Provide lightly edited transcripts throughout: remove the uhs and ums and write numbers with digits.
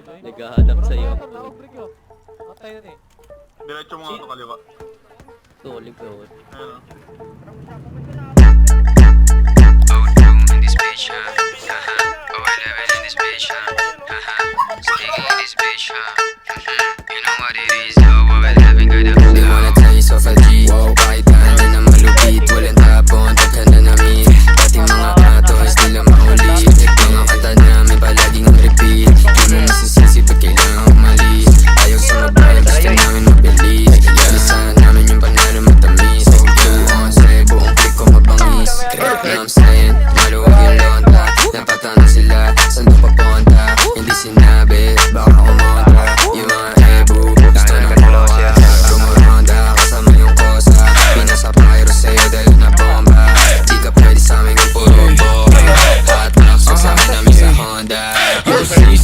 Naghahanap sa'yo. Diretso mo nga ito kaliwa. Tuloy ko. Ayun. O2 in this bitch, O11 in this bitch, Sticky in this bitch, You know what it is, O11 got a flow. They wanna tell you so G. Wow, kahit na na malupit, walang tapon, tagka na namin. Pati mga atos, nila maulit. Mga kanta namin palaging ang repeat. Di mo masisisi pag kailangan umalis. Ayaw sumabay, gusto namin mabilis. Galisan namin yung panalo matamis. O2-11, buong click ko mabangis. Correct na I'm saying, maluwag yung lonta. Napatano sila, saan doon papunta? Hindi sinabi, baka kumontra. Yung mga ebo, gusto ng kuha. Rumuronda, kasama yung kosa. Pinasa pyro sa'yo dahil na bomba. Di ka pwede sa amin kung puro bomba. Hot box, sasama namin sa Honda.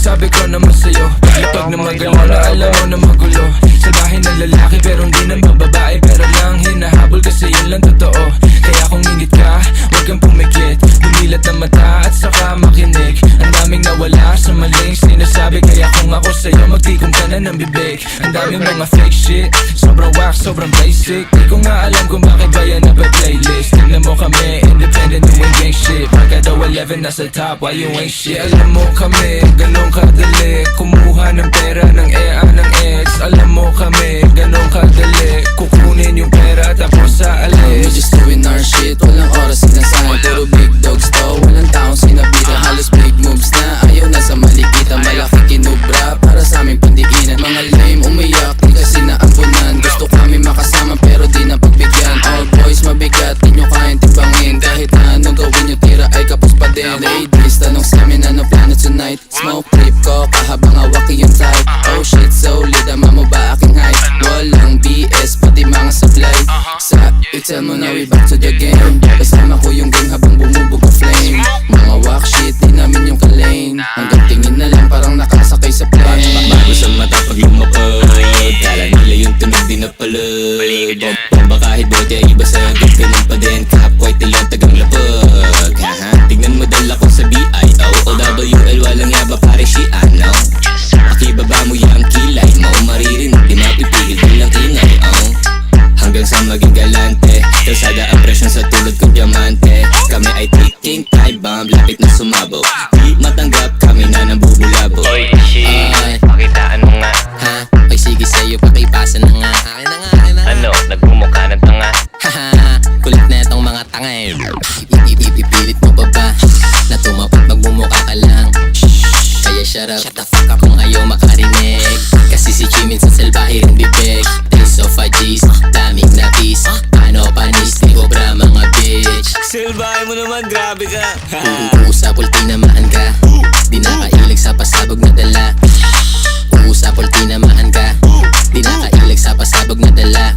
Sabi ko naman sa'yo, lipag na magalaw na alam mo na magulo. Sa bahay ng lalaki pero hindi naman babae. Pero lang hinahabol kasi yun lang totoo. Kaya kung ingit ka, huwag kang pumikit. Dumilat na mata at saka makinig. Ang daming nawala sa maling sinasabi. Kaya kung ako sa'yo, magtikom ka na ng bibig. Ang daming mga fake shit, sobrang wax, sobrang basic. Di ko nga alam kung bakit ba yan nabe-playlist. Tignan mo kami, independent doing gang shit. Pagka daw 11 nasa top, why you ain't shit? Alam mo kami, ganun kadali kumuha ng pera ng EA ng ex. Alam mo kami, ganun kadali kukunin yung pera tapos sa We alis. just doing our shit, walang oras sinasahan. Puro big dogs to, walang taong sinabitan. Halos big moves na, ayaw na sa malikitan. Malaki kinubra, para sa aming pandikinan. Mga lame umiyak, di kasi naampunan. Gusto kami makasama pero di na pagbigyan. All boys mabigat, di nyo kayang tibangin. Kahit na anong gawin nyo, tira ay kapos pa din. Ladies, tanong sa amin ano plano tonight. Smoke trip ko, kahabang hawaki yung type. Oh shit, solid, ama mo ba aking height? Walang BS, pati mga supply. Sa itel mo na we back to the game. Kasama ko yung gang habang bumubog ang flame. Mga walk shit, di namin yung kalane. Hanggang tingin na lang parang nakasakay sa plane. Bago sa mata pag lumapag, kala nila yung tunog di napalag. Bomba kahit bote, iba sa hanggang ganun pa din. Kapway tilang tagang lapag. Tignan mo dala ko sa BIO OWL, walang yaba pare si ano. Pakibaba mo yung kilay mo, maririnig di mapipigil bilang ingay. Hanggang sa maging galante, kalsada ang presyon sa tulad kong diamante. Kami ay ticking time bomb, lapit na sumabog. Di matanggap, kami na nabubulabo. Oy, shit, pakitaan mo nga. Ha? Ay sige sa'yo, pakipasa na nga. Akin na nga, akin na nga. Ano, nagmumukha ng tanga. Haha, kulit na itong mga tanga eh. Ipipilit mo pa ba na tumapag magmumukha ka lang? Kaya shut the fuck up kung ayaw makarinig. Kasi si Jimin sa salbahe rin bibig. Taste of a G's, daming napis. Ano panis, di obra mga bitch. Silbahe mo naman, grabe ka. Uusap, ultinamaan ka. Di nakailig sa pasabog na dala. Uusap, ultinamaan ka. Di nakailig sa pasabog na dala.